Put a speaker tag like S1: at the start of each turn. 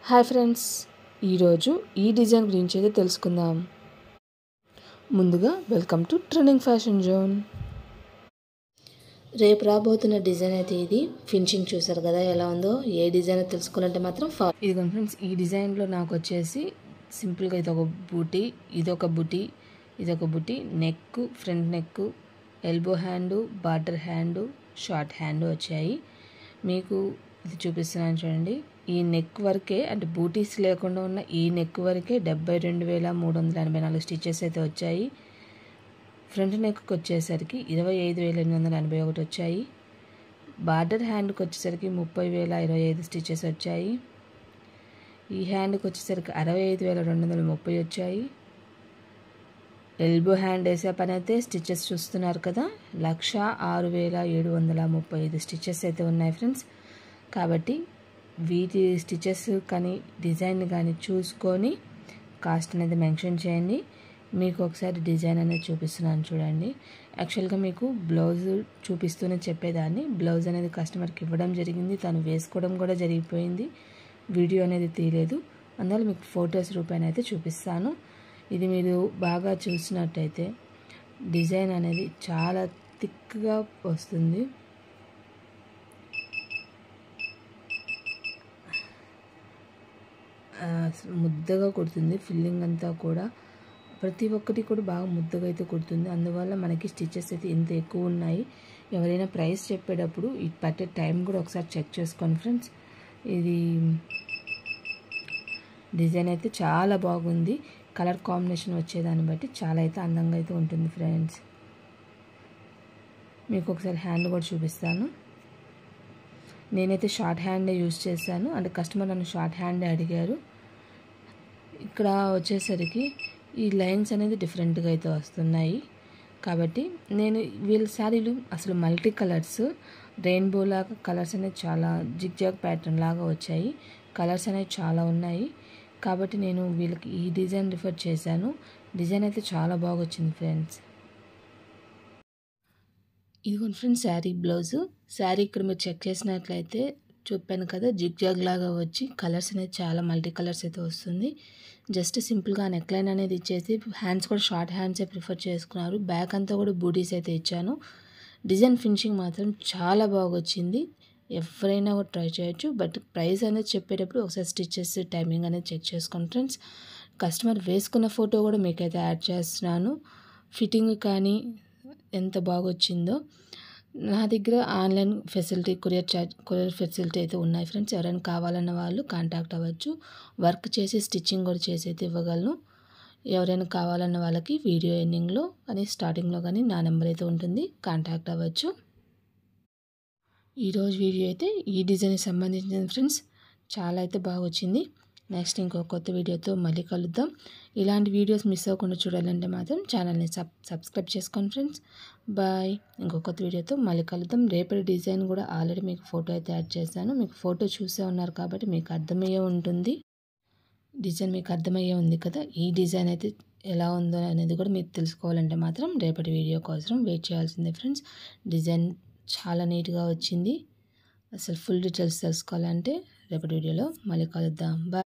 S1: Hi friends, ఈరోజు ఈ design గురించి అయితే తెలుసుకుందాం. ముందుగా welcome to trending fashion zone. రేపు రాబోతున్న డిజైన్ అయితే ఇది. ఫినిషింగ్ చూసారు కదా ఎలా ఉందో. ఏ డిజైన్ తెలుసుకోవాలంటే మాత్రం ఇదిగోండి ఫ్రెండ్స్, ఈ డిజైన్లో నాకు వచ్చేసి సింపుల్గా ఇదొక బూటీ, ఇదొక బూటీ, neck, front neck, elbow hand, border hand, short hand వచ్చాయి. మీకు ఇది చూపిస్తున్నాను చూడండి. ఈ నెక్ వరకే, అంటే బూటీస్ లేకుండా ఉన్న ఈ నెక్ వరకే 72,384 స్టిచెస్ అయితే వచ్చాయి. ఫ్రంట్ నెక్కి వచ్చేసరికి 25,881 వచ్చాయి. బార్డర్ హ్యాండ్కి వచ్చేసరికి 30,025 స్టిచెస్ వచ్చాయి. ఈ హ్యాండ్కి వచ్చేసరికి 65,230 వచ్చాయి. ఎల్బో హ్యాండ్ వేసే పని అయితే స్టిచెస్ చూస్తున్నారు కదా, 1,06,735 స్టిచెస్ అయితే ఉన్నాయి ఫ్రెండ్స్. కాబట్టి వీటి స్టిచెస్ కానీ డిజైన్ కానీ చూసుకొని కాస్ట్ అనేది మెన్షన్ చేయండి. మీకు ఒకసారి డిజైన్ అనేది చూపిస్తున్నాను చూడండి. యాక్చువల్గా మీకు బ్లౌజ్ చూపిస్తూనే చెప్పేదాన్ని. బ్లౌజ్ అనేది కస్టమర్కి ఇవ్వడం జరిగింది, తను వేసుకోవడం కూడా జరిగిపోయింది. వీడియో అనేది తీయలేదు, అందువల్ల మీకు ఫొటోస్ రూపాయన అయితే చూపిస్తాను. ఇది మీరు బాగా చూసినట్టయితే డిజైన్ అనేది చాలా థిక్గా వస్తుంది. ముద్దగా కుడుతుంది. ఫిల్లింగ్ అంతా కూడా ప్రతి ఒక్కటి కూడా బాగా ముద్దగా అయితే కుడుతుంది. అందువల్ల మనకి స్టిచెస్ అయితే ఇంత ఎక్కువ ఉన్నాయి. ఎవరైనా ప్రైస్ చెప్పేటప్పుడు ఈ పట్టే టైం కూడా ఒకసారి చెక్ చేసుకోండి ఫ్రెండ్స్. ఇది డిజైన్ అయితే చాలా బాగుంది. కలర్ కాంబినేషన్ వచ్చేదాన్ని బట్టి చాలా అయితే అందంగా అయితే ఉంటుంది ఫ్రెండ్స్. మీకు ఒకసారి హ్యాండ్ కూడా చూపిస్తాను. నేనైతే షార్ట్ హ్యాండే యూజ్ చేశాను, అంటే కస్టమర్ నన్ను షార్ట్ హ్యాండే అడిగారు. ఇక్కడ వచ్చేసరికి ఈ లైన్స్ అనేది డిఫరెంట్గా అయితే వస్తున్నాయి. కాబట్టి నేను వీళ్ళ శారీలు అసలు మల్టీ కలర్స్, రెయిన్బో లాగా కలర్స్ అనేది చాలా జిగ్జాగ్ ప్యాటర్న్ లాగా వచ్చాయి. కలర్స్ అనేవి చాలా ఉన్నాయి. కాబట్టి నేను వీళ్ళకి ఈ డిజైన్ రిఫర్ చేశాను. డిజైన్ అయితే చాలా బాగా వచ్చింది ఫ్రెండ్స్. ఇదిగోండి ఫ్రెండ్స్ శారీ బ్లౌజు. శారీ ఇక్కడ మీరు చెక్ చేసినట్లయితే చెప్పాను కదా, జిగ్జాగ్ లాగా వచ్చి కలర్స్ అనేది చాలా మల్టీ కలర్స్ అయితే వస్తుంది. జస్ట్ సింపుల్గా నెక్లైన్ అనేది ఇచ్చేసి హ్యాండ్స్ కూడా షార్ట్ హ్యాండ్సే ప్రిఫర్ చేసుకున్నారు. బ్యాక్ అంతా కూడా బూటీస్ అయితే ఇచ్చాను. డిజైన్ ఫినిషింగ్ మాత్రం చాలా బాగా వచ్చింది. ఎవరైనా కూడా ట్రై చేయొచ్చు. బట్ ప్రైస్ అనేది చెప్పేటప్పుడు ఒకసారి స్టిచెస్ టైమింగ్ అనేది చెక్ చేసుకోండి ఫ్రెండ్స్. కస్టమర్ వేసుకున్న ఫోటో కూడా మీకైతే యాడ్ చేస్తున్నాను. ఫిట్టింగ్ కానీ ఎంత బాగా వచ్చిందో. నా దగ్గర ఆన్లైన్ ఫెసిలిటీ, కొరియర్ ఫెసిలిటీ అయితే ఉన్నాయి ఫ్రెండ్స్. ఎవరైనా కావాలన్న వాళ్ళు కాంటాక్ట్ అవ్వచ్చు. వర్క్ చేసి స్టిచ్చింగ్ కూడా చేసి అయితే ఇవ్వగలను. ఎవరైనా కావాలన్న వాళ్ళకి వీడియో ఎండింగ్లో కానీ స్టార్టింగ్లో కానీ నా నెంబర్ అయితే ఉంటుంది, కాంటాక్ట్ అవ్వచ్చు. ఈరోజు వీడియో అయితే ఈ డిజైన్కి సంబంధించిన ఫ్రెండ్స్. చాలా అయితే బాగా వచ్చింది. నెక్స్ట్ ఇంకో కొత్త వీడియోతో మళ్ళీ కలుద్దాం. ఇలాంటి వీడియోస్ మిస్ అవ్వకుండా చూడాలంటే మాత్రం ఛానల్ని సబ్స్క్రైబ్ చేసుకోండి ఫ్రెండ్స్. బాయ్. ఇంకో కొత్త వీడియోతో మళ్ళీ కలుద్దాం. రేపటి డిజైన్ కూడా ఆల్రెడీ మీకు ఫోటో అయితే యాడ్ చేశాను. మీకు ఫోటో చూసే ఉన్నారు కాబట్టి మీకు అర్థమయ్యే ఉంటుంది. డిజైన్ మీకు అర్థమయ్యే ఉంది కదా. ఈ డిజైన్ అయితే ఎలా ఉందో అనేది కూడా మీరు తెలుసుకోవాలంటే మాత్రం రేపటి వీడియో కోసం వెయిట్ చేయాల్సిందే ఫ్రెండ్స్. డిజైన్ చాలా నీట్గా వచ్చింది. అసలు ఫుల్ డీటెయిల్స్ తెలుసుకోవాలంటే రేపటి వీడియోలో మళ్ళీ కలుద్దాం. బాయ్.